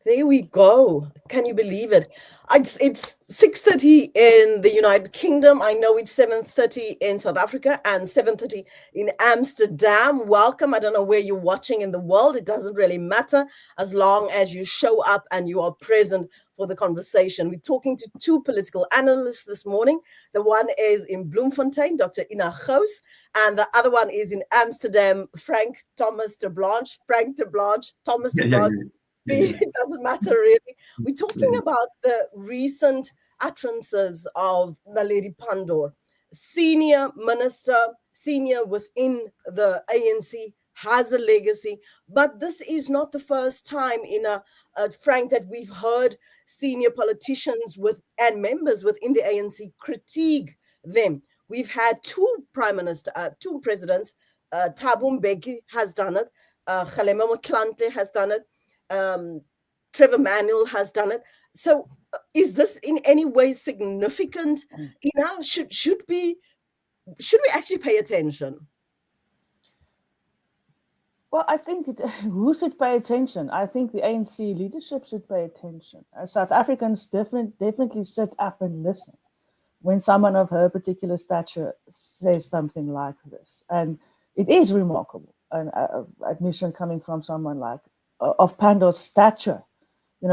There we go. Can you believe it? It's 6:30 in the United Kingdom. I know it's 7:30 in South Africa and 7:30 in Amsterdam. Welcome. I don't know where you're watching in the world. It doesn't really matter as long as you show up and you are present for the conversation. We're talking to two political analysts this morning. The one is in Bloemfontein, Dr. Ina Gous, and the other one is in Amsterdam, Frank Thomas de Blanche. Frank de Blanche, Thomas de Blanche. It doesn't matter really. We're talking about the recent utterances of Nalendi Pandor, senior minister, senior within the ANC, has a legacy. But this is not the first time Frank, that we've heard senior politicians and members within the ANC critique them. We've had two presidents. Thabo Mbeki has done it. Kgalema Motlanthe has done it. Trevor Manuel has done it. So is this in any way significant? Should we actually pay attention? Well, I think who should pay attention? I think the ANC leadership should pay attention. South Africans definitely sit up and listen when someone of her particular stature says something like this. And it is remarkable, an admission coming from someone like of Pandor's stature.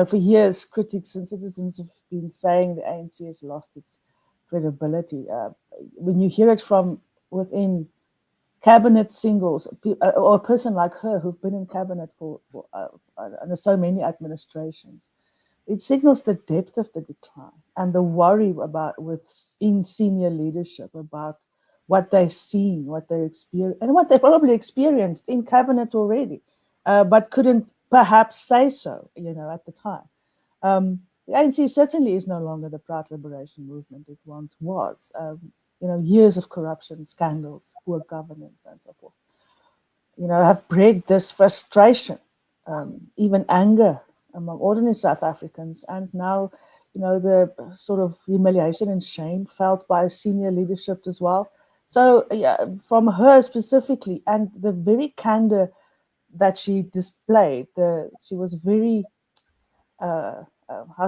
For years, critics and citizens have been saying the ANC has lost its credibility. When you hear it from within cabinet singles, or a person like her who've been in cabinet for so many administrations, it signals the depth of the decline and the worry in senior leadership about what they've seen, what they experience, and what they probably experienced in cabinet already, but couldn't perhaps say so, at the time. The ANC certainly is no longer the proud liberation movement it once was. Years of corruption, scandals, poor governance, and so forth, have bred this frustration, even anger among ordinary South Africans, and now, the sort of humiliation and shame felt by senior leadership as well. So, from her specifically, and the very candor that she displayed, she was very, how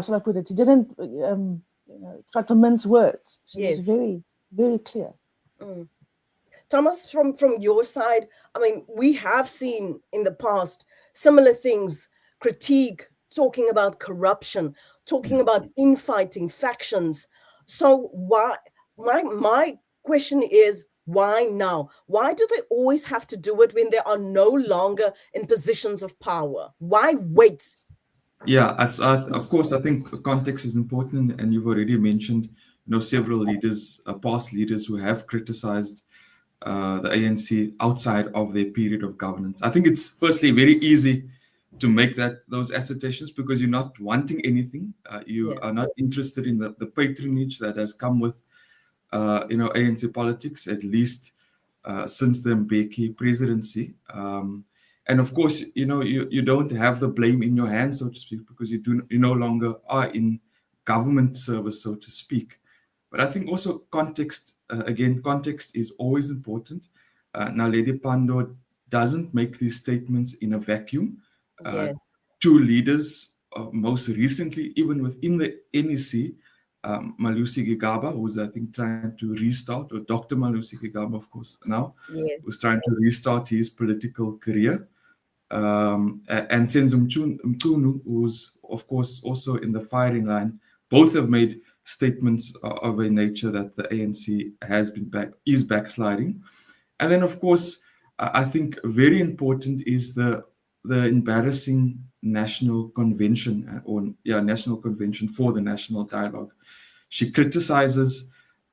shall I put it? She didn't try to mince words. She was very, very clear. Thomas, from your side, I mean, we have seen in the past similar things, critique, talking about corruption, talking about infighting, factions. So why? My question is, why now? Why do they always have to do it when they are no longer in positions of power? Why wait? Yeah, of course, I think context is important, and you've already mentioned, several leaders, past leaders who have criticized the ANC outside of their period of governance. I think it's firstly very easy to make those assertions because you're not wanting anything. You are not interested in the patronage that has come with ANC politics, at least since the Mbeki presidency. And of course, you don't have the blame in your hands, so to speak, because you no longer are in government service, so to speak. But I think also context is always important. Nalendi Pandor doesn't make these statements in a vacuum. Two leaders, most recently, even within the NEC, Malusi Gigaba, who's I think trying to restart, or Dr. Malusi Gigaba, of course, now, who's trying to restart his political career. And Senzo Mchunu, who's of course also in the firing line. Both have made statements of a nature that the ANC is backsliding. And then, of course, I think very important is the embarrassing national convention, national convention for the national dialogue. She criticizes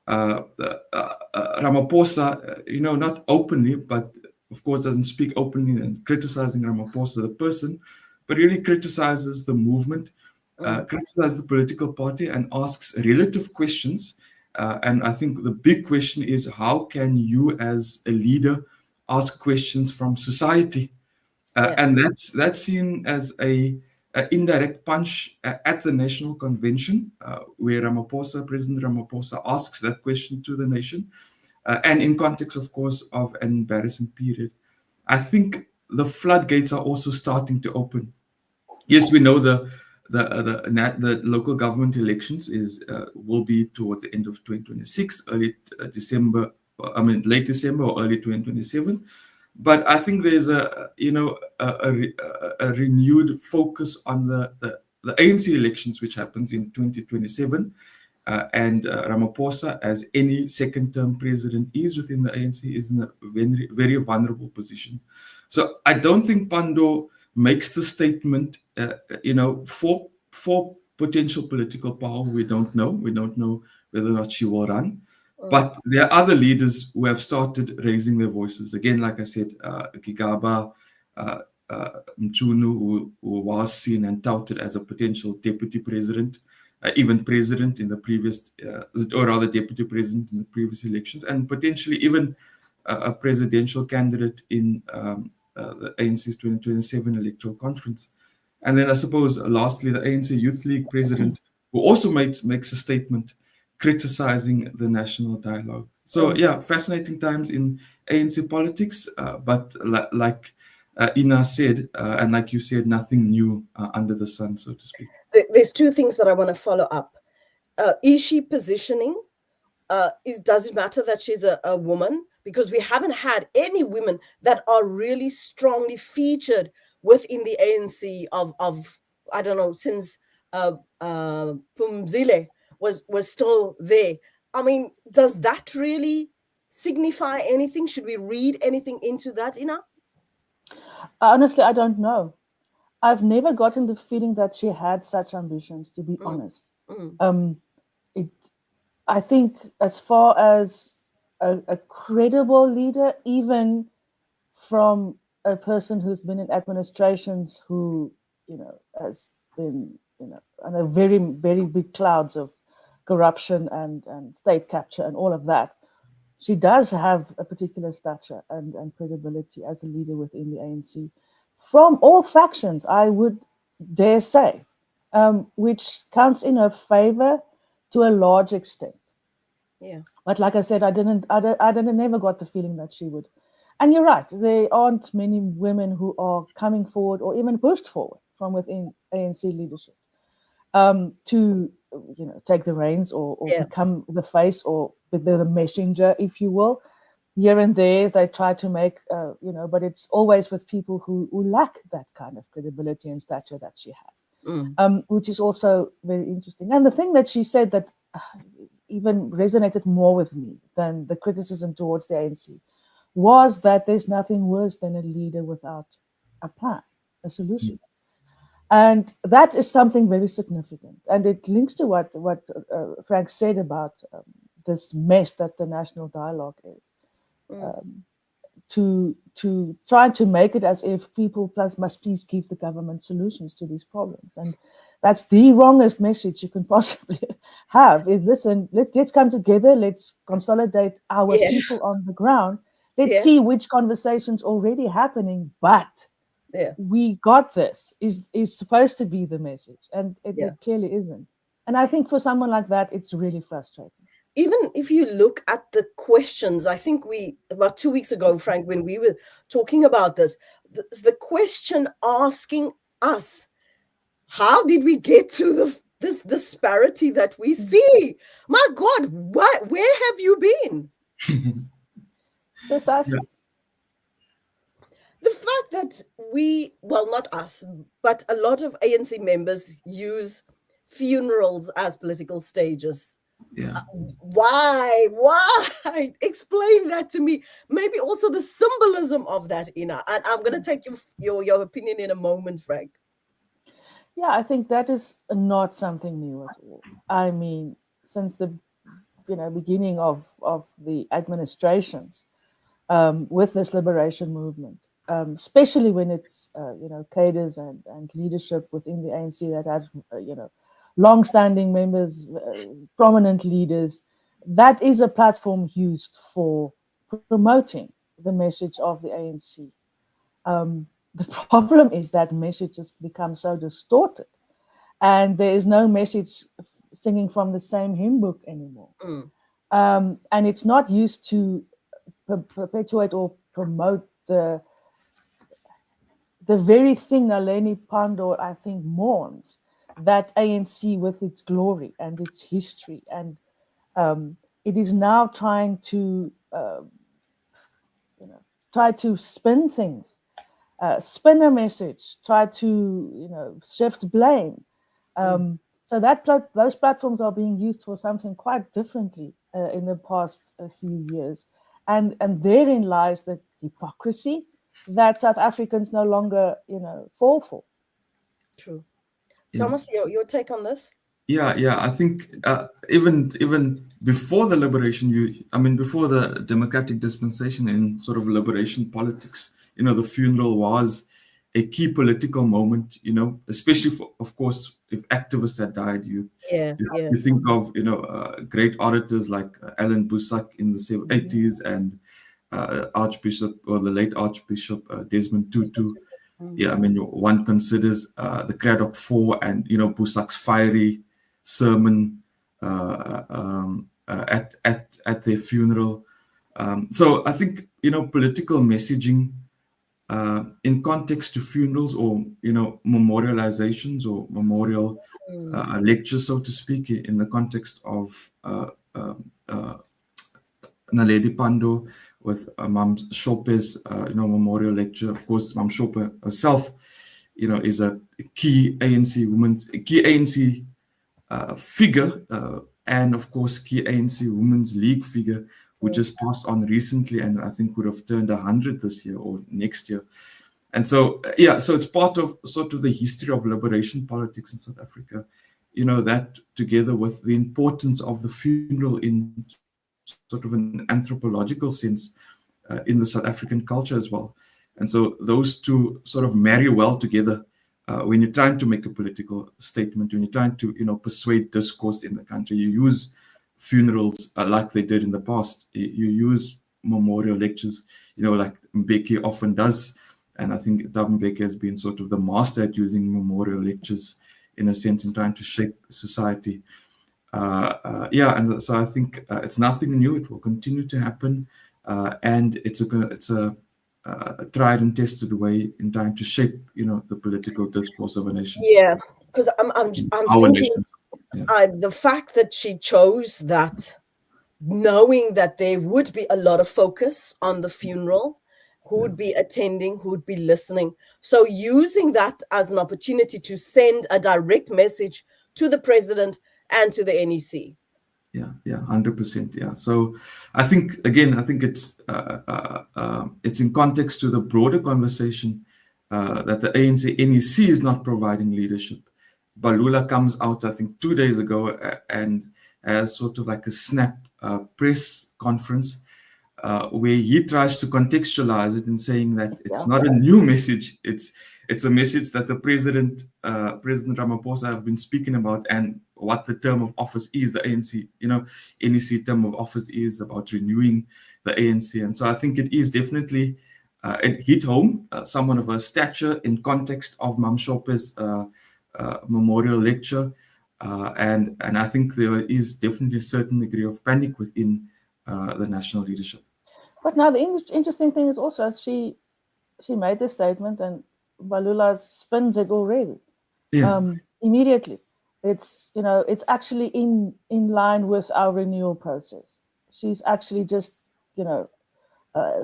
Ramaphosa, not openly, but of course doesn't speak openly and criticizing Ramaphosa, the person, but really criticizes the movement, criticizes the political party, and asks relative questions. And I think the big question is, how can you as a leader ask questions from society? And that's seen as an indirect punch at the national convention, where President Ramaphosa asks that question to the nation, and in context, of course, of an embarrassing period. I think the floodgates are also starting to open yes, we know the local government elections will be towards the end of 2026, early December. I mean, late December or early 2027. But I think there's a renewed focus on the ANC elections, which happens in 2027. And Ramaphosa, as any second-term president is within the ANC, is in a very, very vulnerable position. So I don't think Pandor makes the statement, for potential political power. We don't know. We don't know whether or not she will run. But there are other leaders who have started raising their voices. Again, like I said, Gigaba, Mchunu, who was seen and touted as a potential deputy president, even president in the previous, or rather deputy president in the previous elections, and potentially even a presidential candidate in the ANC's 2027 electoral conference. And then I suppose, lastly, the ANC Youth League president, who also makes a statement criticizing the national dialogue. So, yeah, fascinating times in ANC politics, but like Ina said, and like you said, nothing new under the sun, so to speak. There's two things that I want to follow up. Is she positioning? Does it matter that she's a woman? Because we haven't had any women that are really strongly featured within the ANC of I don't know, since Pumzile was still there. I mean, does that really signify anything? Should we read anything into that, Ina? Honestly, I don't know. I've never gotten the feeling that she had such ambitions, to be honest. I think as far as a credible leader, even from a person who's been in administrations who, has been, on a very, very big clouds of corruption and state capture and all of that, she does have a particular stature and credibility as a leader within the ANC. From all factions, I would dare say, which counts in her favor to a large extent. Yeah. But like I said, I never got the feeling that she would. And you're right, there aren't many women who are coming forward or even pushed forward from within ANC leadership to, take the reins or become the face or the messenger, if you will. Here and there, they try to make, but it's always with people who lack that kind of credibility and stature that she has, which is also very interesting. And the thing that she said that even resonated more with me than the criticism towards the ANC was that there's nothing worse than a leader without a plan, a solution. And that is something very significant. And it links to what Frank said about this mess that the national dialogue is. To try to make it as if people must please give the government solutions to these problems. And that's the wrongest message you can possibly have, is listen, let's come together, let's consolidate our people on the ground. Let's see which conversations already happening, but we got this is supposed to be the message. And it clearly isn't. And I think for someone like that, it's really frustrating. Even if you look at the questions, I think about 2 weeks ago, Frank, when we were talking about this, the question asking us, how did we get to this disparity that we see? My God, where have you been? Precisely. The fact that not us, but a lot of ANC members use funerals as political stages. Yeah. Why? Explain that to me. Maybe also the symbolism of that, Ina. And I'm going to take your opinion in a moment, Frank. Yeah, I think that is not something new at all. I mean, since the beginning of the administrations with this liberation movement, especially when it's cadres and leadership within the ANC that had long-standing members, prominent leaders, that is a platform used for promoting the message of the ANC. The problem is that message has become so distorted, and there is no message singing from the same hymn book anymore. And it's not used to perpetuate or promote the the very thing Nalendi Pandor, I think, mourns, that ANC with its glory and its history, and it is now trying to try to spin things, spin a message, try to shift blame. So those platforms are being used for something quite differently in the past few years, and therein lies the hypocrisy that South Africans no longer fall for. True. Yeah. Thomas, your take on this? Yeah. I think even before the liberation, before the democratic dispensation in sort of liberation politics, the funeral was a key political moment. Especially for, of course, if activists had died, you think of great orators like Alan Boesak in the 80s and Archbishop, or the late Archbishop Desmond Tutu. Yeah, one considers the Cradock Four and Boesak's fiery sermon at their funeral. So I think political messaging in context to funerals or memorializations or memorial lectures, so to speak, in the context of Naledi Pandor with Mam Shope's memorial lecture. Of course, Mam Shope herself, is a key ANC figure, and of course key ANC Women's League figure, which has passed on recently, and I think would have turned 100 this year or next year. And so so it's part of sort of the history of liberation politics in South Africa. That together with the importance of the funeral in sort of an anthropological sense in the South African culture as well. And so those two sort of marry well together when you're trying to make a political statement, when you're trying to persuade discourse in the country. You use funerals like they did in the past. You use memorial lectures, like Mbeki often does. And I think Thabo Mbeki has been sort of the master at using memorial lectures in a sense in trying to shape society. And so I think it's nothing new. It will continue to happen, and it's a tried and tested way in trying to shape, the political discourse of a nation. Yeah, because I'm thinking the fact that she chose that, knowing that there would be a lot of focus on the funeral, who would be attending, who would be listening. So using that as an opportunity to send a direct message to the president and to the NEC. Yeah, 100%. Yeah. So I think it's in context to the broader conversation that the ANC NEC is not providing leadership. Balula comes out, I think, 2 days ago and has sort of like a snap press conference where he tries to contextualize it in saying that it's not a new message. It's a message that the President Ramaphosa have been speaking about, and what the term of office is, the ANC, NEC term of office is about renewing the ANC. And so I think it is definitely, it hit home, someone of a stature in context of Mam Shope's memorial lecture. And I think there is definitely a certain degree of panic within the national leadership. But now the interesting thing is also she made this statement and Balula spins it already. Immediately. It's it's actually in line with our renewal process. She's actually just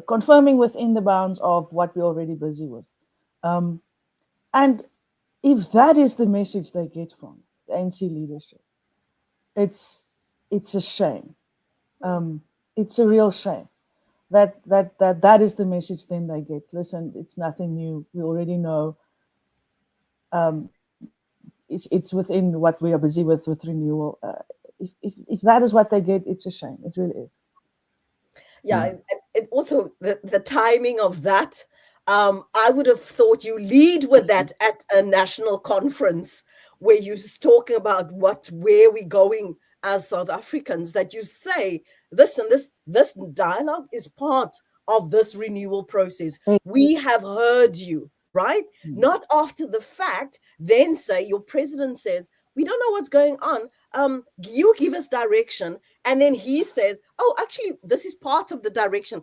confirming within the bounds of what we're already busy with. And if that is the message they get from the ANC leadership, it's a shame. It's a real shame that is the message then they get. Listen, it's nothing new. We already know. It's within what we are busy with renewal. If that is what they get, it's a shame. It really is. Yeah, it also the timing of that. I would have thought you lead with that at a national conference where you're talking about where we're going as South Africans, that you say this and this dialogue is part of this renewal process. We have heard you, right? Not after the fact, then say your president says, we don't know what's going on. You give us direction. And then he says, oh, actually, this is part of the direction.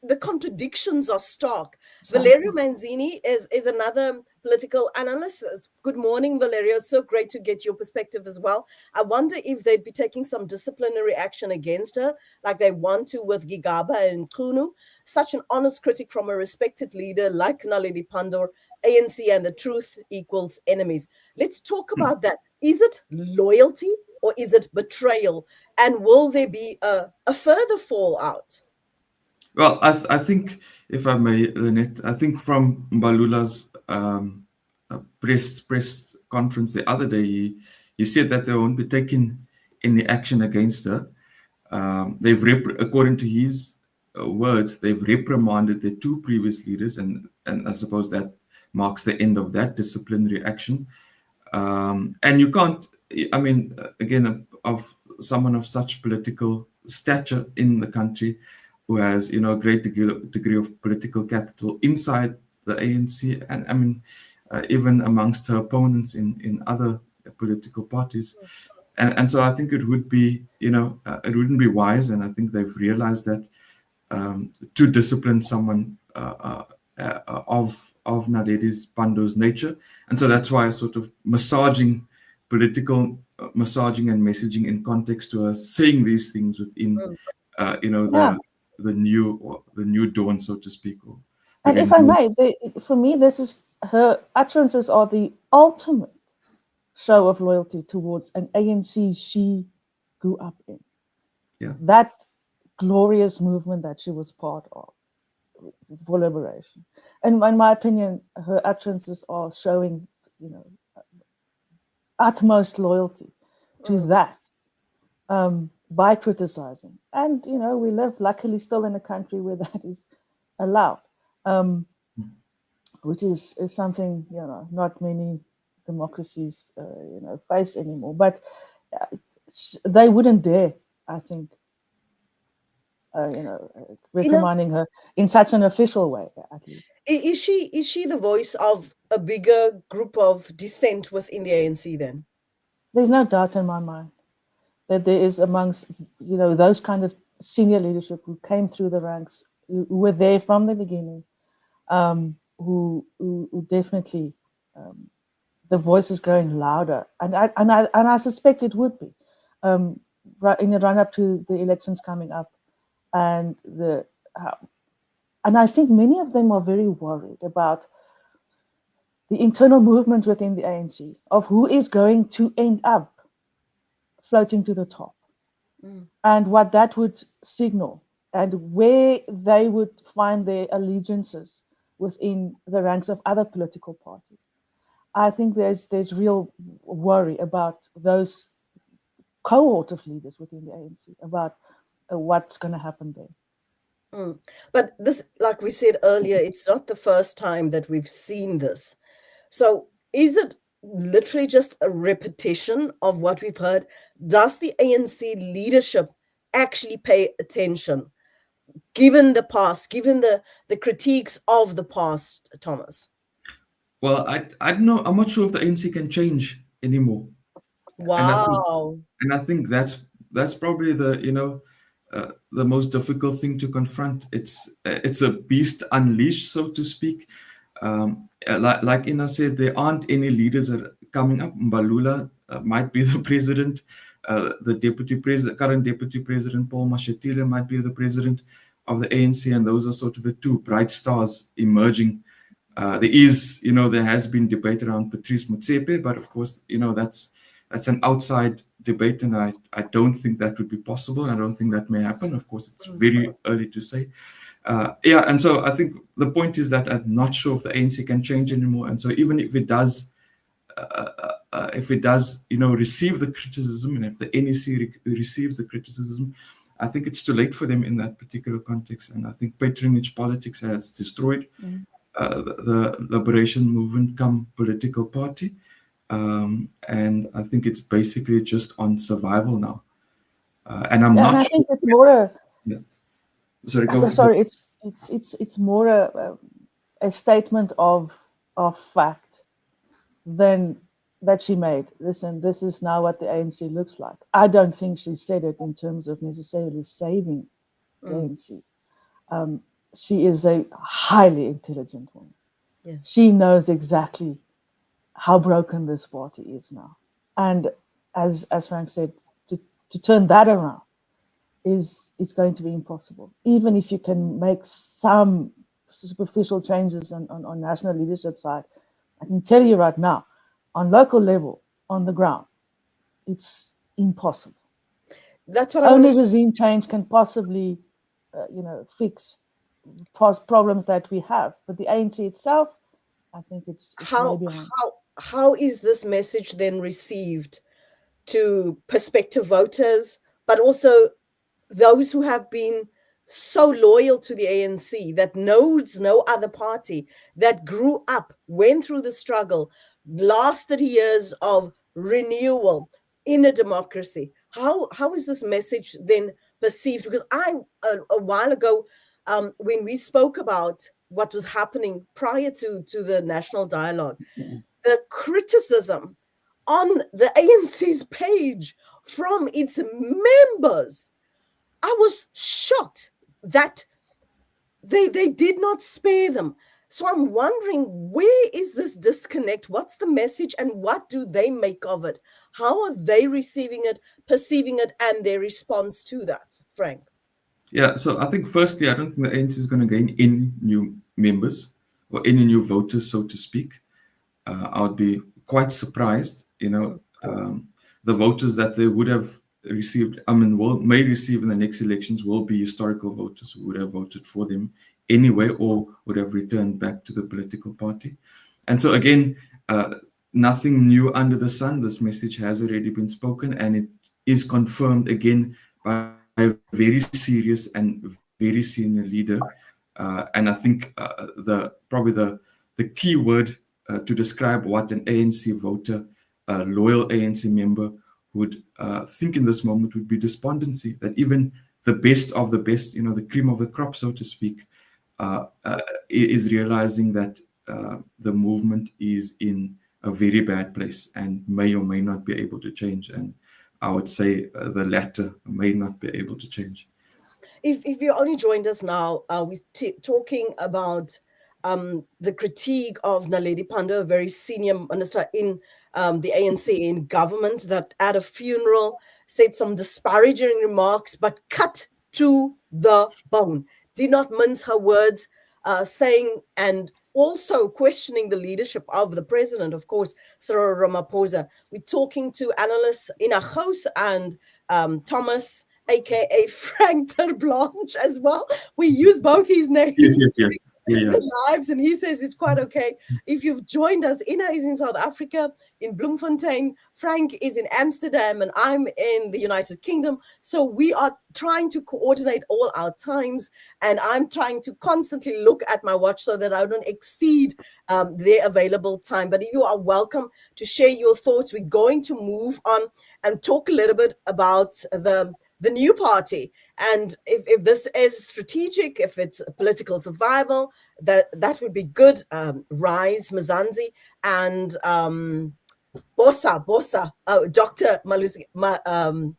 the contradictions are stark. Valerio Manzini is another political analyst. Good morning, Valerio. It's so great to get your perspective as well. I wonder if they'd be taking some disciplinary action against her, like they want to with Gigaba and Kunu. Such an honest critic from a respected leader like Nalendi Pandor, ANC and the truth equals enemies. Let's talk about that. Is it loyalty or is it betrayal? And will there be a further fallout? Well, I think, if I may, Lynette, I think from Mbalula's press conference the other day, he said that they won't be taking any action against her. According to his words, they've reprimanded the two previous leaders, and I suppose that marks the end of that disciplinary action. And you can't, I mean, again, of someone of such political stature in the country, who has, a great degree of political capital inside the ANC, and I mean, even amongst her opponents in other political parties. And so I think it would be, it wouldn't be wise, and I think they've realized that to discipline someone of Naledi Pandor's nature. And so that's why sort of political massaging and messaging in context to her, saying these things within, the new dawn, so to speak. And if I may, for me, her utterances are the ultimate show of loyalty towards an ANC she grew up in. Yeah. That glorious movement that she was part of for liberation. And in my opinion, her utterances are showing, utmost loyalty to that. By criticizing. And, we live luckily still in a country where that is allowed, which is something, not many democracies, face anymore. But they wouldn't dare, I think, reprimanding her in such an official way, at least. Is she the voice of a bigger group of dissent within the ANC then? There's no doubt in my mind that there is amongst, those kind of senior leadership who came through the ranks, who were there from the beginning, who definitely, the voice is growing louder. And I suspect it would be in the run-up to the elections coming up. And I think many of them are very worried about the internal movements within the ANC of who is going to end up floating to the top, and what that would signal, and where they would find their allegiances within the ranks of other political parties. I think there's real worry about those cohort of leaders within the ANC about what's going to happen there. But this, like we said earlier, it's not the first time that we've seen this. So is it literally just a repetition of what we've heard? Does the ANC leadership actually pay attention, given the past, given the critiques of the past, Thomas? Well, I don't know. I'm not sure if the ANC can change anymore. Wow. And I think that's probably the most difficult thing to confront. It's a beast unleashed, so to speak. Like Ina said, there aren't any leaders that are coming up. Mbalula might be the president. The current deputy president, Paul Mashatile, might be the president of the ANC, and those are sort of the two bright stars emerging. There has been debate around Patrice Motsepe, but of course, that's an outside debate, and I don't think that would be possible. I don't think that may happen. Of course, it's very early to say. And so I think the point is that I'm not sure if the ANC can change anymore. And so even if it does, receive the criticism, and if the NEC receives the criticism, I think it's too late for them in that particular context. And I think patronage politics has destroyed the liberation movement come political party. And I think it's basically just on survival now. And I'm not I sure. think it's more Sorry, it's more a statement of fact than that she made. Listen, this is now what the ANC looks like. I don't think she said it in terms of necessarily saving the ANC. She is a highly intelligent woman. Yeah. She knows exactly how broken this party is now. And as Frank said, to turn that around is going to be impossible. Even if you can make some superficial changes on national leadership side, I can tell you right now, on local level, on the ground, it's impossible. That's what I Only want to regime change can possibly, fix problems that we have. But the ANC itself, I think it's way beyond. how is this message then received to prospective voters, but also those who have been so loyal to the ANC, that knows no other party, that grew up, went through the struggle, last 30 years of renewal in a democracy? How is this message then perceived? Because a while ago, when we spoke about what was happening prior to the national dialogue, the criticism on the ANC's page from its members, I was shocked that they did not spare them. So I'm wondering, where is this disconnect? What's the message and what do they make of it? How are they receiving it, perceiving it, and their response to that, Frank? Yeah, so I think firstly, I don't think the ANC is going to gain any new members or any new voters, so to speak. I would be quite surprised, the voters that they would have received, may receive in the next elections will be historical voters who would have voted for them anyway or would have returned back to the political party. And so again, nothing new under the sun. This message has already been spoken, and it is confirmed again by a very serious and very senior leader. And I think probably the key word to describe what an ANC voter, a loyal ANC member would think in this moment would be despondency, that even the best of the best, the cream of the crop, so to speak, is realizing that the movement is in a very bad place and may or may not be able to change. And I would say the latter may not be able to change. If you only joined us now, we're talking about the critique of Nalendi Pandor, a very senior minister in the ANC in government, that at a funeral said some disparaging remarks, but cut to the bone. Did not mince her words, saying and also questioning the leadership of the president, of course, Cyril Ramaphosa. We're talking to analysts Ina Gous and Thomas, aka Frank Ter Blanche, as well. We use both his names. Yes. Yeah. Lives, and he says it's quite okay. If you've joined us, Ina is in South Africa, in Bloemfontein, Frank is in Amsterdam, and I'm in the United Kingdom. So we are trying to coordinate all our times, and I'm trying to constantly look at my watch so that I don't exceed their available time. But you are welcome to share your thoughts. We're going to move on and talk a little bit about the new party, and if this is strategic, if it's a political survival, that would be good. Rise, Mzansi, and BOSA, Dr. Malusi, Maimane.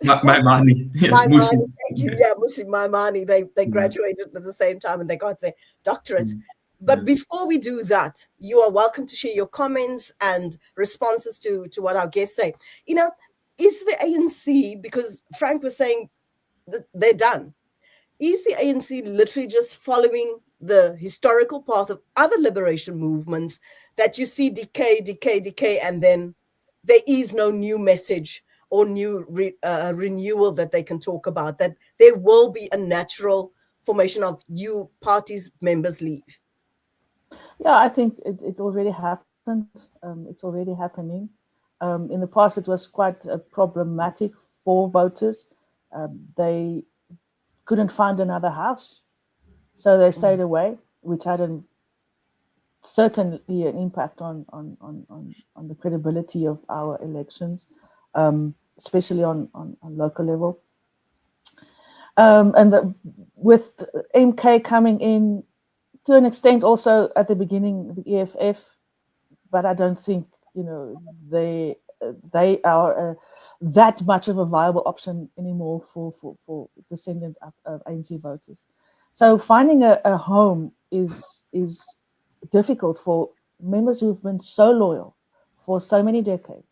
Maimane, thank you. Yeah, Musi Maimane. They graduated at the same time and they got their doctorates. But before we do that, you are welcome to share your comments and responses to what our guests say. Is the ANC, because Frank was saying that they're done, is the ANC literally just following the historical path of other liberation movements that you see decay, and then there is no new message or new renewal that they can talk about, that there will be a natural formation of you parties members leave? Yeah, I think it already happened. It's already happening. In the past, it was quite problematic for voters. They couldn't find another house, so they stayed away, which had certainly an impact on the credibility of our elections, especially on local level. And with MK coming in, to an extent, also at the beginning, the EFF, but I don't think they they are that much of a viable option anymore for descendant of ANC voters. So finding a home is difficult for members who've been so loyal for so many decades.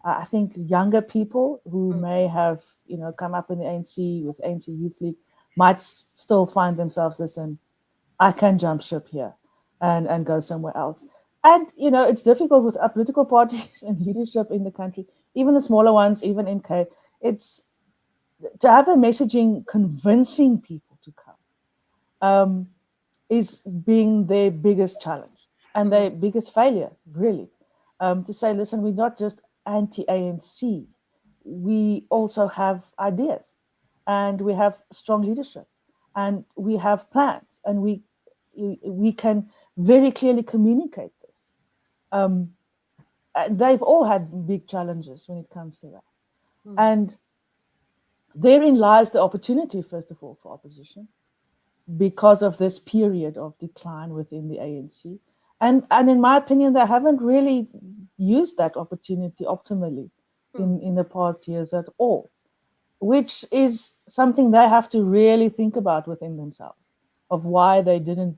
I think younger people who may have, come up in the ANC with ANC Youth League might still find themselves listen, I can jump ship here and go somewhere else. And, it's difficult with political parties and leadership in the country, even the smaller ones, even MK. It's to have a messaging convincing people to come is being their biggest challenge and their biggest failure, really. To say, listen, we're not just anti-ANC. We also have ideas and we have strong leadership and we have plans and we can very clearly communicate this. They've all had big challenges when it comes to that. And therein lies the opportunity, first of all, for opposition because of this period of decline within the ANC. And in my opinion, they haven't really used that opportunity optimally in the past years at all, which is something they have to really think about within themselves, of why they didn't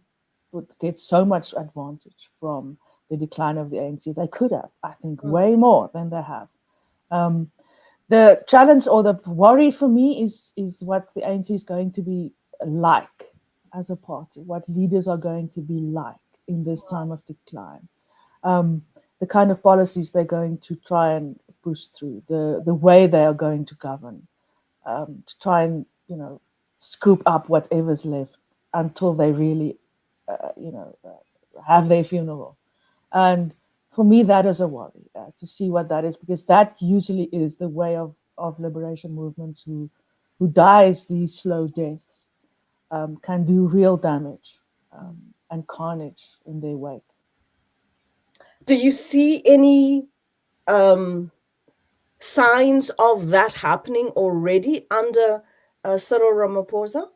get so much advantage from the decline of the ANC. They could have, I think, way more than they have. The challenge or the worry for me is what the ANC is going to be like as a party, what leaders are going to be like in this time of decline, the kind of policies they're going to try and push through, the way they are going to govern, to try and scoop up whatever's left until they really have their funeral. And for me, that is a worry, to see what that is, because that usually is the way of liberation movements who dies these slow deaths, can do real damage and carnage in their wake. Do you see any signs of that happening already under Cyril Ramaphosa?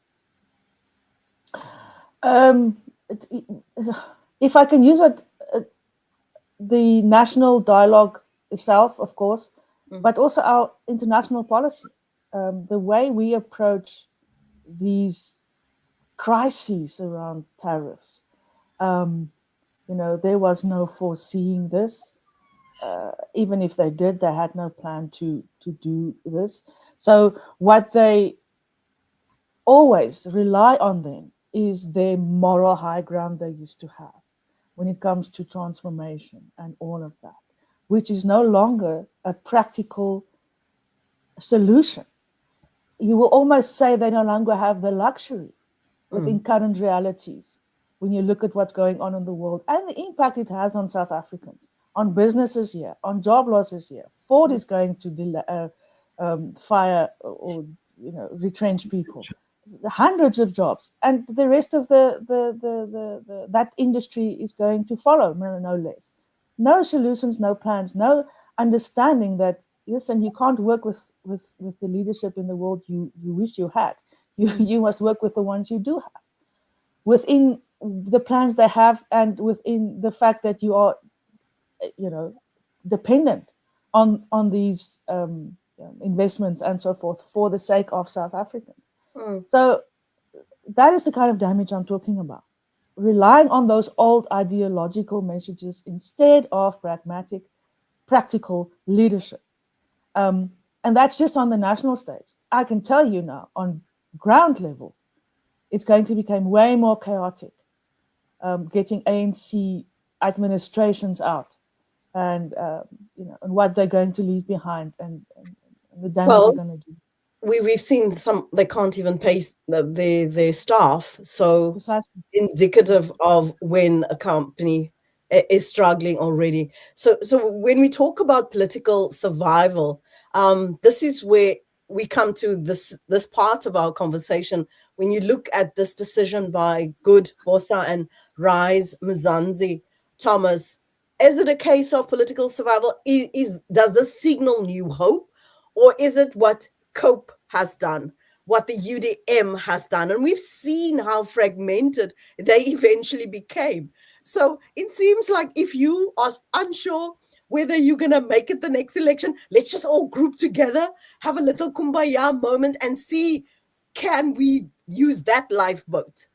If I can use it, the national dialogue itself, of course, but also our international policy, the way we approach these crises around tariffs. There was no foreseeing this. Even if they did, they had no plan to do this. So what they always rely on then is their moral high ground they used to have when it comes to transformation and all of that, which is no longer a practical solution. You will almost say they no longer have the luxury within current realities when you look at what's going on in the world and the impact it has on South Africans, on businesses here, on job losses here. Ford is going to fire or retrench people, hundreds of jobs, and the rest of that industry is going to follow, no less. No solutions, no plans, no understanding that, listen, you can't work with the leadership in the world you wish you had. You must work with the ones you do have, within the plans they have and within the fact that you are, dependent on these investments and so forth for the sake of South Africans. So that is the kind of damage I'm talking about. Relying on those old ideological messages instead of pragmatic, practical leadership. And that's just on the national stage. I can tell you now, on ground level, it's going to become way more chaotic, getting ANC administrations out and and what they're going to leave behind and the damage they're going to do. We've seen some, they can't even pay their staff, so Precisely. Indicative of when a company is struggling already. So when we talk about political survival, this is where we come to this part of our conversation. When you look at this decision by Good, BOSA, and Rise, Mzansi, Thomas, is it a case of political survival? Does this signal new hope, or is it what COPE has done, what the UDM has done? And we've seen how fragmented they eventually became. So it seems like if you are unsure whether you're going to make it the next election. Let's just all group together, have a little kumbaya moment and see, can we use that lifeboat?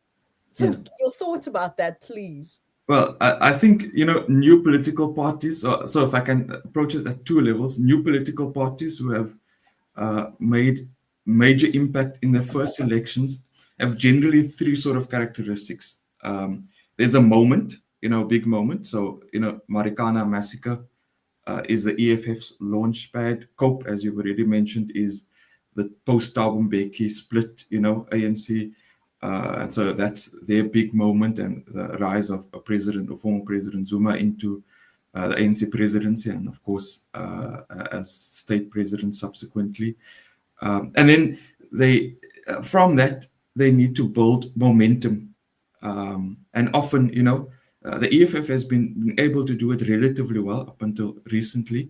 So your thoughts about that, please. Well, I think, new political parties, so if I can approach it at two levels, new political parties who have made major impact in their first elections have generally three sort of characteristics. There's a moment, big moment. So, Marikana massacre is the EFF's launch pad. COPE, as you've already mentioned, is the post-Thabo Mbeki split, ANC. And so that's their big moment, and the rise of a president, or former President Zuma, into the ANC presidency, and of course, as state president subsequently. And then from that, they need to build momentum. And often, the EFF has been able to do it relatively well up until recently.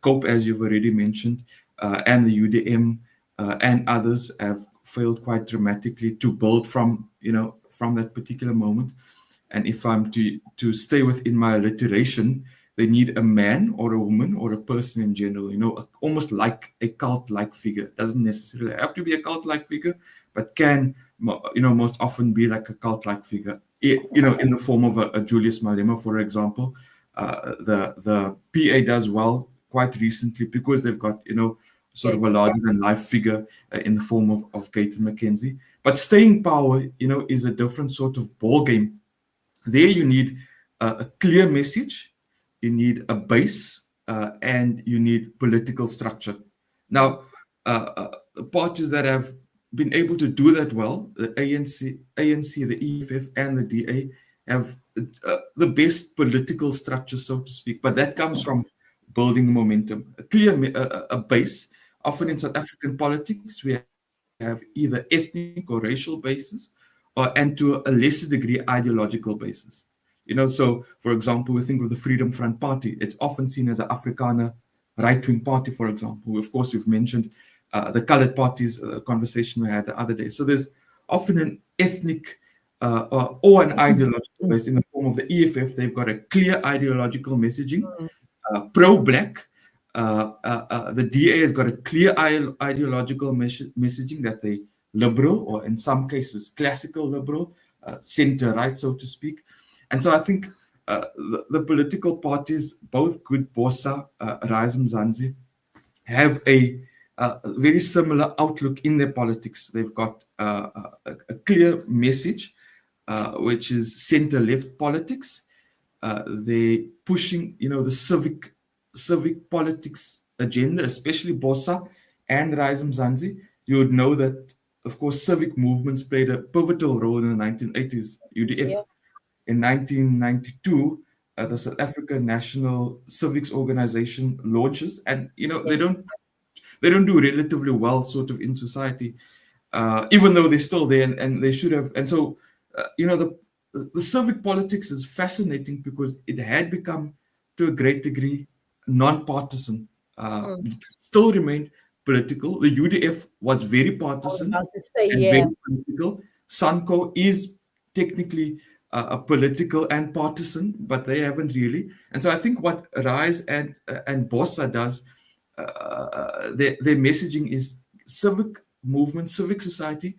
COPE, as you've already mentioned, and the UDM and others have failed quite dramatically to build from that particular moment. And if I'm to stay within my alliteration, they need a man or a woman or a person in general, almost like a cult-like figure. It doesn't necessarily have to be a cult-like figure, but can, most often be like a cult-like figure, in the form of a Julius Malema, for example. The PA does well quite recently because they've got, sort of a larger-than-life figure in the form of Gaten McKenzie. But staying power, is a different sort of ball game. There you need a clear message, you need a base, and you need political structure. Now, parties that have been able to do that well, the ANC, the EFF, and the DA, have the best political structure, so to speak. But that comes from building momentum, a clear a base. Often in South African politics, we have either ethnic or racial bases, and to a lesser degree, ideological bases. So for example, we think of the Freedom Front Party. It's often seen as an Afrikaner right-wing party, for example. Of course, we've mentioned the colored parties, conversation we had the other day. So there's often an ethnic or an ideological base. In the form of the EFF, they've got a clear ideological messaging, pro-black. The DA has got a clear ideological messaging that they liberal, or in some cases classical liberal, center-right, so to speak. And so I think the political parties, both good BOSA, Rise Mzansi, have a very similar outlook in their politics. They've got a clear message, which is center-left politics. They're pushing, the civic politics agenda, especially BOSA and Rise Mzansi. You would know that, of course, civic movements played a pivotal role in the 1980s. UDF in 1992, the South African National Civics Organization launches, and they don't do relatively well, sort of, in society, even though they're still there, and they should have. And so, the civic politics is fascinating because it had become, to a great degree, non-partisan. Still remained political. The UDF was very partisan very political. SANCO is technically political and partisan, but they haven't really. And so I think what Rise and BOSA does, their messaging is civic movement, civic society,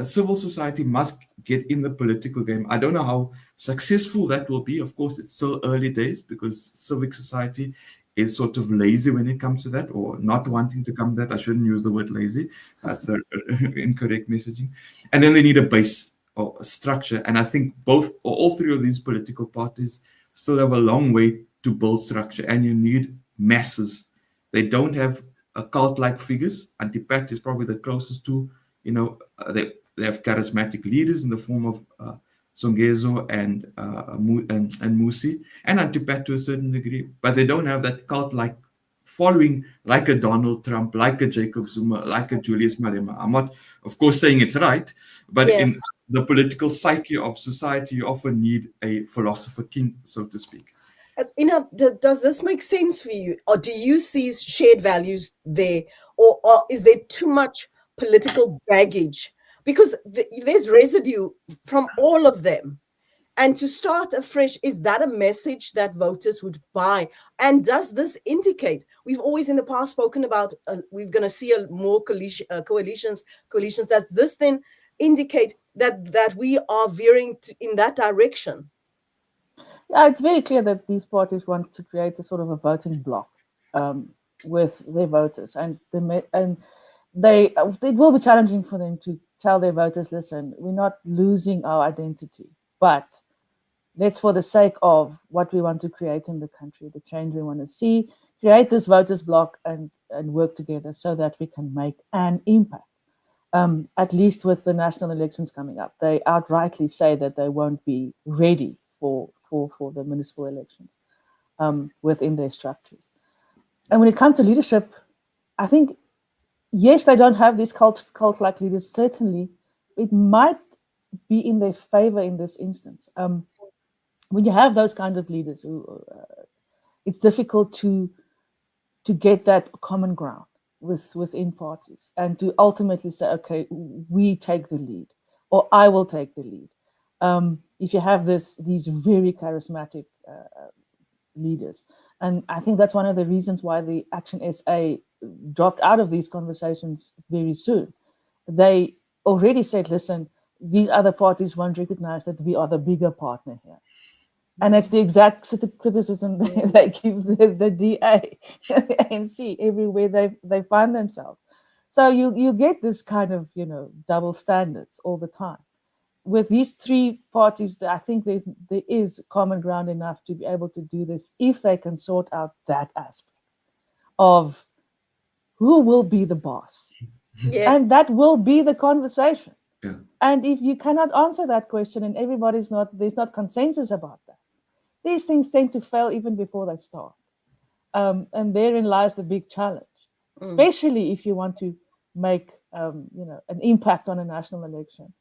civil society must get in the political game. I don't know how successful that will be. Of course, it's still early days because civic society is sort of lazy when it comes to that, or not wanting to come to that. I shouldn't use the word lazy. That's the incorrect messaging. And then they need a base or a structure. And I think all three of these political parties still have a long way to build structure, and you need masses. They don't have a cult-like figures. Antipat is probably the closest to, they have charismatic leaders in the form of Songezo and Musi, and Antipat to a certain degree, but they don't have that cult-like following like a Donald Trump, like a Jacob Zuma, like a Julius Malema. I'm not, of course, saying it's right, but in the political psyche of society, you often need a philosopher king, so to speak. Does this make sense for you, or do you see shared values there, or is there too much political baggage? Because there's residue from all of them, And to start afresh, is that a message that voters would buy? And does this indicate, we've always in the past spoken about, we're going to see more coalitions. Does this then indicate that we are veering in that direction? Yeah, it's very clear that these parties want to create a sort of a voting bloc with their voters, and it will be challenging for them to tell their voters, listen, we're not losing our identity, but let's, for the sake of what we want to create in the country, the change we want to see, create this voters bloc and work together so that we can make an impact. At least with the national elections coming up, they outrightly say that they won't be ready for the municipal elections within their structures. And when it comes to leadership, I think, yes, they don't have these cult-like leaders. Certainly, it might be in their favor in this instance. When you have those kind of leaders, it's difficult to get that common ground within parties and to ultimately say, okay, we take the lead, or I will take the lead. If you have these very charismatic leaders. And I think that's one of the reasons why the Action SA dropped out of these conversations very soon. They already said, listen, these other parties won't recognize that we are the bigger partner here. And it's the exact sort of criticism they give the DA, the ANC, everywhere they find themselves. So you get this kind of, double standards all the time. With these three parties, I think there is common ground enough to be able to do this if they can sort out that aspect of who will be the boss. Yes. And that will be the conversation. Yeah. And if you cannot answer that question and there's not consensus about that, these things tend to fail even before they start. And therein lies the big challenge, especially if you want to make an impact on a national election.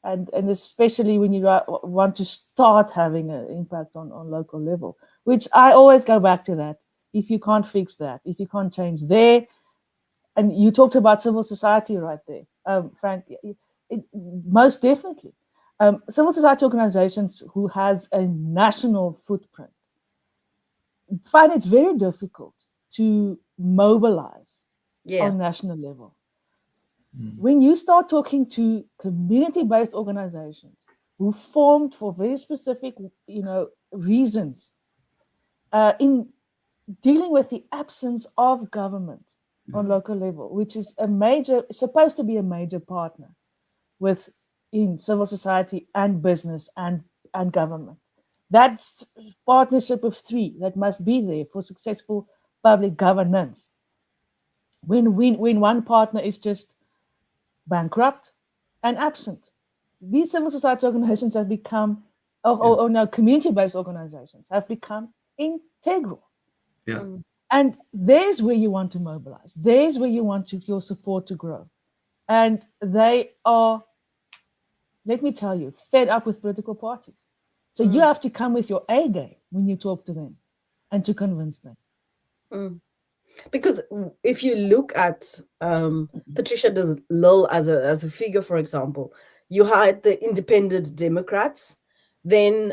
And especially when you want to start having an impact on local level, which I always go back to that. If you can't fix that, if you can't change there, and you talked about civil society right there, Frank, most definitely. Civil society organizations who has a national footprint find it very difficult to mobilize on national level. When you start talking to community-based organizations who formed for very specific, reasons in dealing with the absence of government on local level, which is supposed to be a major partner in civil society and business and government. That's partnership of three that must be there for successful public governance. When one partner is just bankrupt and absent, these civil society organizations have become, or now community-based organizations have become integral. Yeah. And there's where you want to mobilize. There's where you want your support to grow. And they are, let me tell you, fed up with political parties. So you have to come with your A game when you talk to them and to convince them. Because if you look at Patricia de Lille as a figure, for example, you had the Independent Democrats, then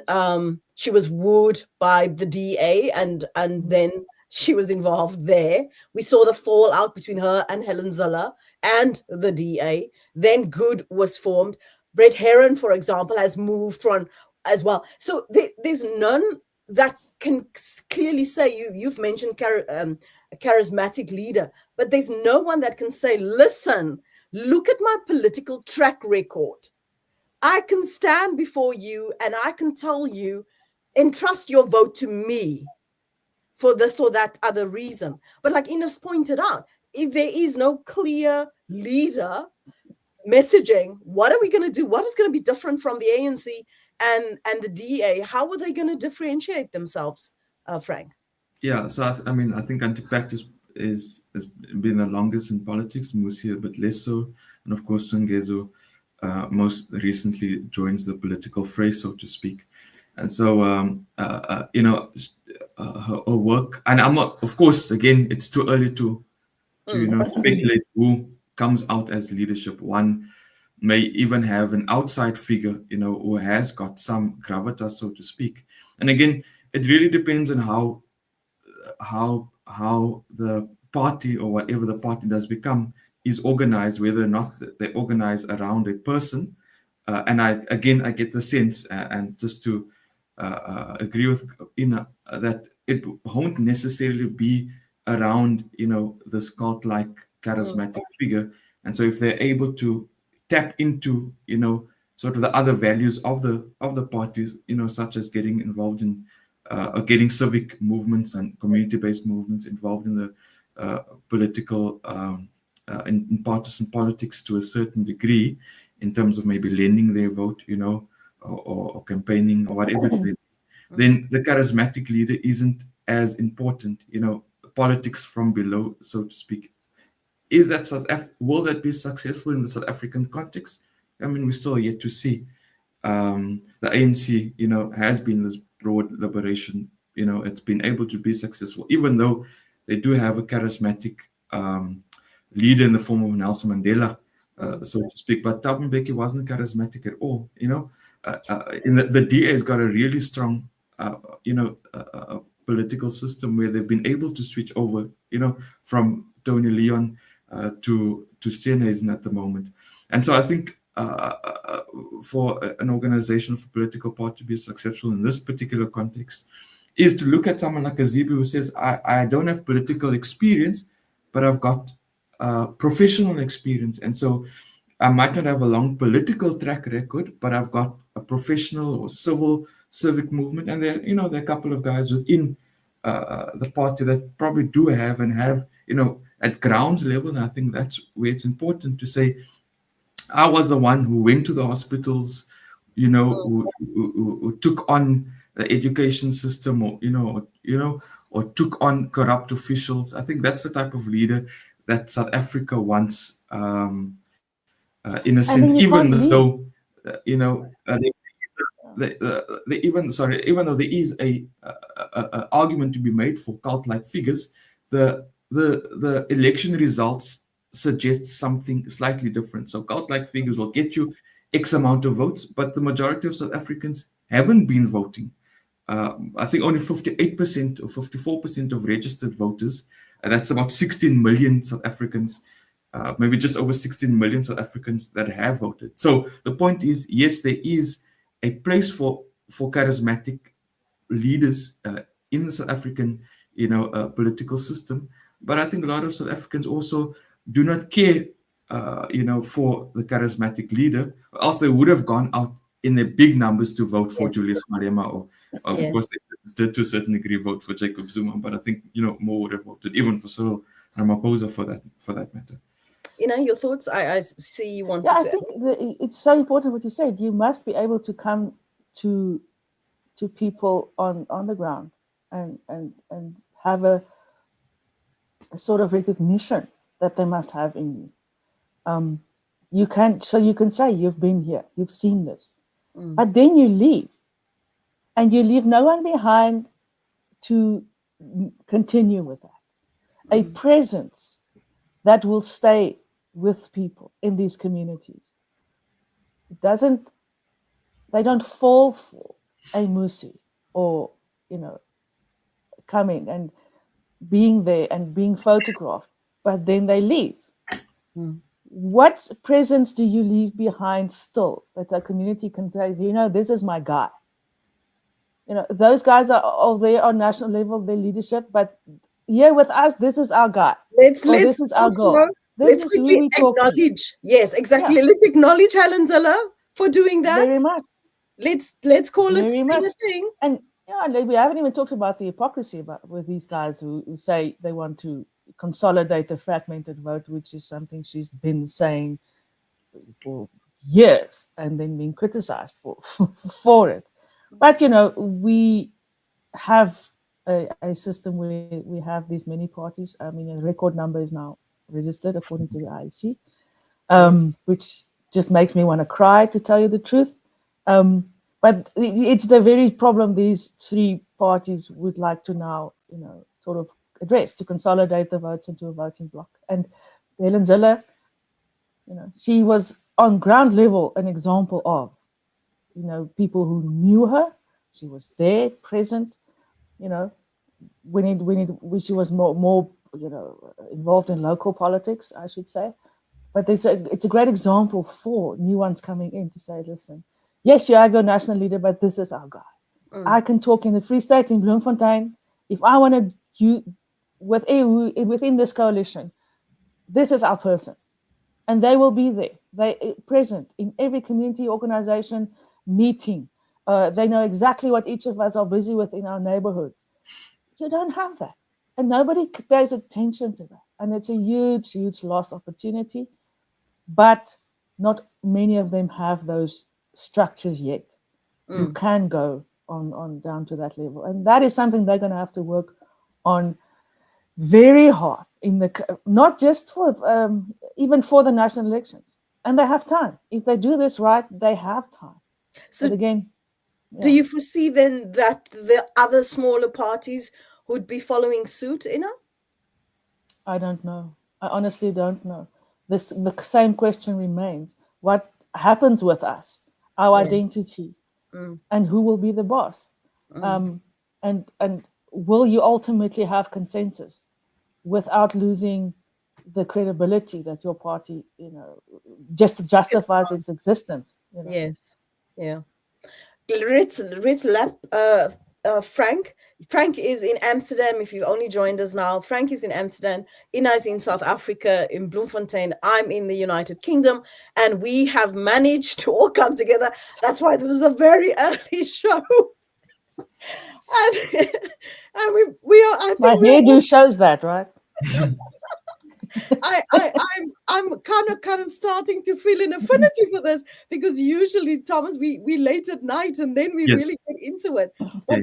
she was wooed by the DA, and then she was involved there. We saw the fallout between her and Helen Zille and the DA. Then Good was formed. Brett Heron, for example, has moved on as well. So there's none that can clearly say, you've mentioned a charismatic leader, but there's no one that can say, listen, look at my political track record. I can stand before you and I can tell you, entrust your vote to me for this or that other reason. But like Ines pointed out, if there is no clear leader messaging, what are we going to do? What is going to be different from the ANC and the DA? How are they going to differentiate themselves, Frank? Yeah, so I think anti-pact has been the longest in politics. Musi a bit less so, and of course Sungezo most recently joins the political fray, so to speak. And so her work, and I'm not, of course, again, it's too early to speculate who comes out as leadership one, may even have an outside figure, who has got some gravitas, so to speak. And again, it really depends on how the party, or whatever the party does become, is organized, whether or not they organize around a person. And I get the sense, and just to agree with Ina, that it won't necessarily be around this cult-like charismatic figure. And so if they're able to tap into sort of the other values of the parties, such as getting involved in or getting civic movements and community-based movements involved in the political in partisan politics to a certain degree, in terms of maybe lending their vote, or campaigning or whatever it may be, then the charismatic leader isn't as important, politics from below, so to speak. Is that will that be successful in the South African context? I mean, we're still yet to see. The ANC, has been this broad liberation. It's been able to be successful, even though they do have a charismatic leader in the form of Nelson Mandela, so to speak. But Thabo Mbeki wasn't charismatic at all. The DA has got a really strong, political system where they've been able to switch over, from Tony Leon to Steenhuisen at the moment. And so I think for an organization, for a political party to be successful in this particular context, is to look at someone like Azibi, who says, I don't have political experience, but I've got professional experience. And so I might not have a long political track record, but I've got a professional or civic movement. And there are a couple of guys within the party that probably do have at grounds level. And I think that's where it's important to say, I was the one who went to the hospitals, who took on the education system, or took on corrupt officials. I think that's the type of leader that South Africa wants, in a sense, even though, even though there is a argument to be made for cult-like figures, the election results suggest something slightly different. So cult-like figures will get you X amount of votes, but the majority of South Africans haven't been voting. I think only 58% or 54% of registered voters, and that's about 16 million South Africans, maybe just over 16 million South Africans that have voted. So the point is, yes, there is a place for charismatic leaders in the South African, political system. But I think a lot of South Africans also do not care, for the charismatic leader, or else they would have gone out in their big numbers to vote for Julius Malema, or of course they did to a certain degree vote for Jacob Zuma. But I think more would have voted even for Cyril Ramaphosa for that matter. Your thoughts? I see you wanted to. I think it's so important what you said. You must be able to come to people on the ground and have a sort of recognition that they must have in you. You can say you've been here, you've seen this, but then you leave, and you leave no one behind to continue with that. A presence that will stay with people in these communities. They don't fall for a Musi, or coming and being there and being photographed, but then they leave. What presence do you leave behind still that a community can say, this is my guy? Those guys are there on national level, their leadership, but here with us, this is our guy. This is our goal. Let's quickly acknowledge. Yes, exactly. Yeah. Let's acknowledge Helen Ziller for doing that. Very much. Let's call it a thing. And we haven't even talked about the hypocrisy with these guys who say they want to consolidate the fragmented vote, which is something she's been saying for years and then being criticized for it. But we have a system where we have these many parties. I mean, a record number is now registered according to the IEC, which just makes me want to cry, to tell you the truth. But it's the very problem these three parties would like to now, sort of address, to consolidate the votes into a voting bloc. And Helen Ziller, she was on ground level an example of, people who knew her. She was there, present, when she was more involved in local politics, I should say. But it's a great example for new ones coming in to say, listen, yes, you have your national leader, but this is our guy. I can talk in the Free State, in Bloemfontein. If I wanted you within this coalition, this is our person. And they will be there. They present in every community organization meeting. They know exactly what each of us are busy with in our neighborhoods. You don't have that. And nobody pays attention to that. And it's a huge, huge lost opportunity. But not many of them have those structures yet. You can go on down to that level. And that is something they're going to have to work on very hard, not just for even for the national elections. And they have time. If they do this right, they have time. So but again, do you foresee then that the other smaller parties would be following suit, Ina? I don't know. I honestly don't know. The same question remains. What happens with us, our identity, and who will be the boss? And will you ultimately have consensus without losing the credibility that your party, just justifies its existence? Yes, yeah. Let's lap Frank. Frank is in Amsterdam. If you've only joined us now, Frank is in Amsterdam. Ina is in South Africa, in Bloemfontein. I'm in the United Kingdom, and we have managed to all come together. That's why it was a very early show. and we are. I think my hairdo shows that, right? I'm kind of starting to feel an affinity for this, because usually, Thomas, we late at night and then we really get into it. But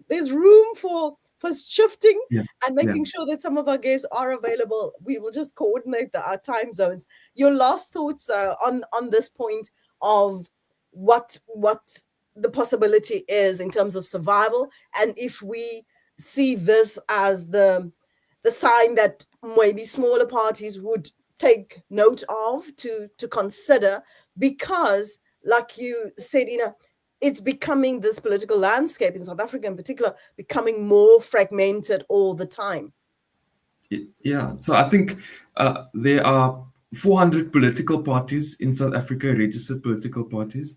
there's room for shifting and making sure that some of our guests are available. We will just coordinate our time zones. Your last thoughts on this point of what the possibility is in terms of survival, and if we see this as the sign that maybe smaller parties would take note of, to consider, because, like you said, it's becoming, this political landscape in South Africa in particular, becoming more fragmented all the time. Yeah, so I think there are 400 political parties in South Africa, registered political parties,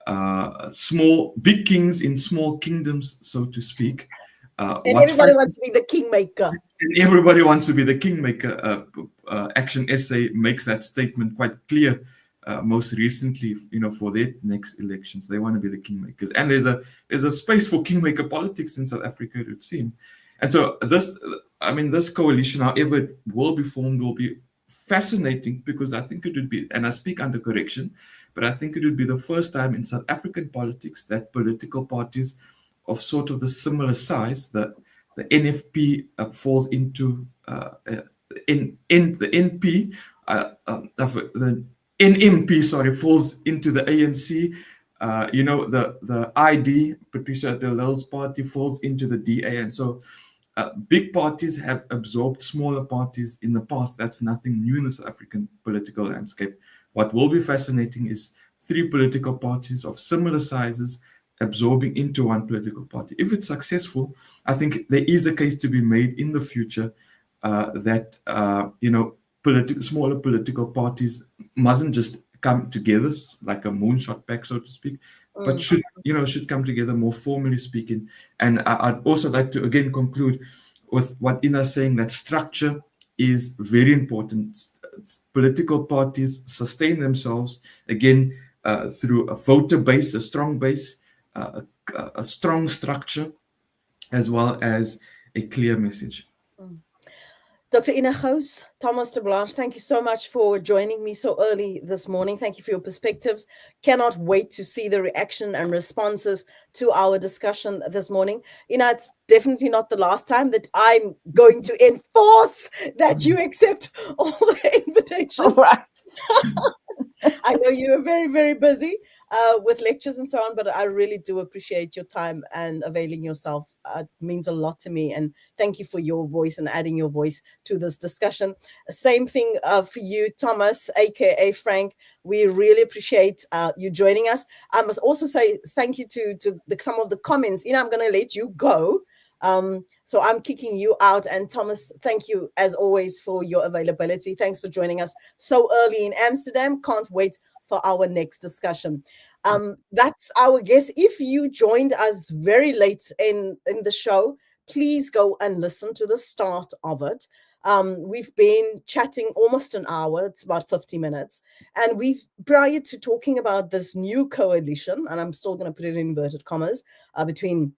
big kings in small kingdoms, so to speak. And everybody wants to be the kingmaker. And everybody wants to be the kingmaker. Action Essay makes that statement quite clear. Most recently, for their next elections, they want to be the kingmakers. And there's a space for kingmaker politics in South Africa, it would seem. And so this coalition, however it will be formed, will be fascinating, because I think it would be, and I speak under correction, but I think it would be the first time in South African politics that political parties of sort of the similar size, the NFP falls into the NMP falls into the ANC. The ID, Patricia de Lille's party, falls into the DA, and so big parties have absorbed smaller parties in the past. That's nothing new in the South African political landscape. What will be fascinating is 3 political parties of similar sizes absorbing into one political party. If it's successful, I think there is a case to be made in the future that smaller political parties mustn't just come together like a moonshot pack, so to speak, but should come together more formally speaking. And I'd also like to again conclude with what Ina's saying, that structure is very important. Political parties sustain themselves again through a voter base, a strong base, a strong structure, as well as a clear message. Dr. Ina Gous, Thomas de Blanche, thank you so much for joining me so early this morning. Thank you for your perspectives. Cannot wait to see the reaction and responses to our discussion this morning. Ina, it's definitely not the last time that I'm going to enforce that you accept all the invitations. All right. I know you're very, very busy. with lectures and so on, but I really do appreciate your time and availing yourself. It means a lot to me, and thank you for your voice and adding your voice to this discussion. Same thing for you, Thomas, aka Frank. We really appreciate you joining us. I must also say thank you to some of the comments. I'm going to let you go. So I'm kicking you out. And Thomas, thank you as always for your availability. Thanks for joining us so early in Amsterdam. Can't wait for our next discussion. That's our guest. If you joined us very late in the show, please go and listen to the start of it. We've been chatting almost an hour. It's about 50 minutes. And prior to talking about this new coalition, and I'm still going to put it in inverted commas, between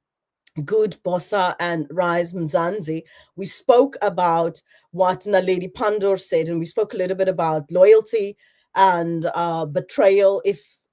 Good BOSA and Rise Mzansi, we spoke about what Nalendi Pandor said, and we spoke a little bit about loyalty and betrayal.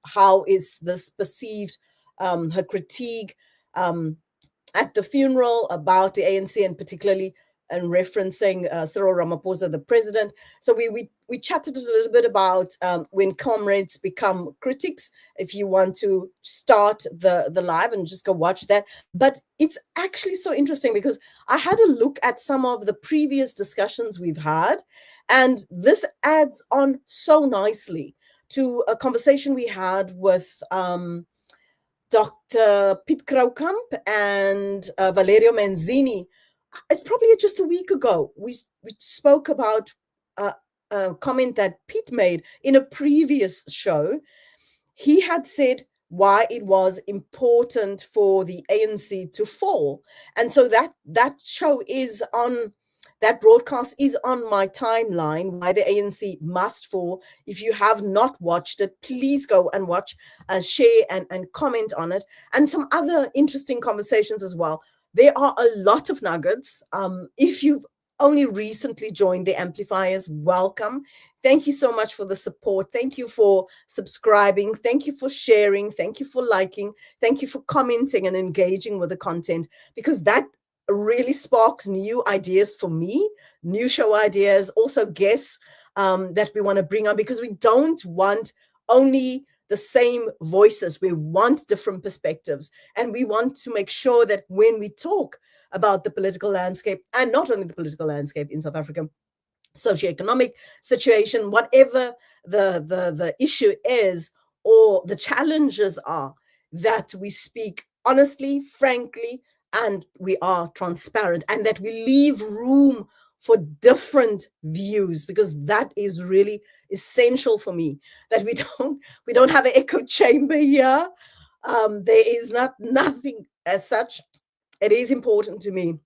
How is this perceived? Her critique at the funeral about the ANC, and particularly and referencing Cyril Ramaphosa, the president. So we chatted a little bit about when comrades become critics. If you want to start the live and just go watch that. But it's actually so interesting because I had a look at some of the previous discussions we've had, and this adds on so nicely to a conversation we had with Dr. Piet Kroukamp and Valerio Manzini. It's probably just a week ago. We spoke about a comment that Pete made in a previous show. He had said why it was important for the ANC to fall. And so that show is on, that broadcast is on my timeline, why the ANC must fall. If you have not watched it, please go and watch, share and comment on it. And some other interesting conversations as well. There are a lot of nuggets. If you've only recently joined the Amplifiers, welcome. Thank you so much for the support. Thank you for subscribing. Thank you for sharing. Thank you for liking. Thank you for commenting and engaging with the content, because that really sparks new ideas for me, new show ideas, also guests that we want to bring on, because we don't want only the same voices. We want different perspectives, and we want to make sure that when we talk about the political landscape, and not only the political landscape in South Africa, socioeconomic situation, whatever the issue is or the challenges are, that we speak honestly, frankly, and we are transparent, and that we leave room for different views, because that is really essential for me, that we don't have an echo chamber here. There is nothing as such. It is important to me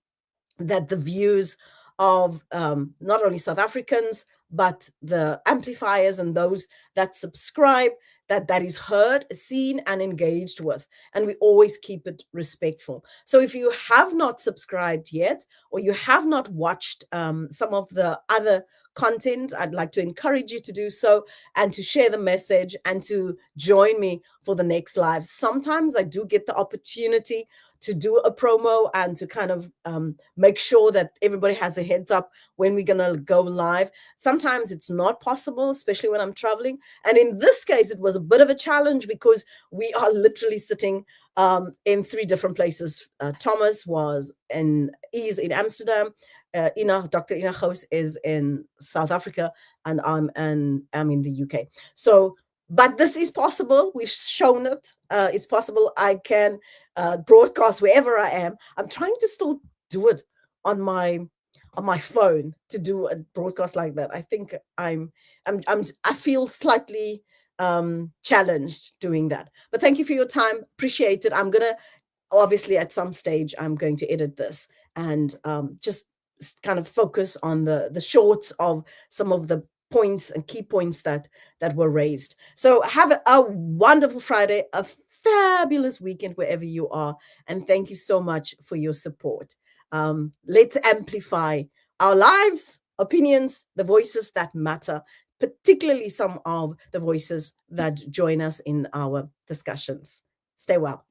that the views of not only South Africans, but the amplifiers and those that subscribe, that is heard, seen, and engaged with. And we always keep it respectful. So if you have not subscribed yet, or you have not watched some of the other content, I'd like to encourage you to do so, and to share the message, and to join me for the next live. Sometimes I do get the opportunity to do a promo and to kind of make sure that everybody has a heads up when we're going to go live. Sometimes it's not possible, especially when I'm traveling. And in this case, it was a bit of a challenge because we are literally sitting in 3 different places. Thomas is in Amsterdam. Dr. Ina Gous is in South Africa, and I'm in the UK. So, but this is possible. We've shown it. It's possible. I can broadcast wherever I am. I'm trying to still do it on my phone, to do a broadcast like that. I think I feel slightly challenged doing that. But thank you for your time. Appreciate it. I'm gonna, obviously at some stage, I'm going to edit this and just kind of focus on the shorts of some of the points and key points that were raised. So have a wonderful Friday, a fabulous weekend wherever you are, and thank you so much for your support. Let's amplify our lives, opinions, the voices that matter, particularly some of the voices that join us in our discussions. Stay well.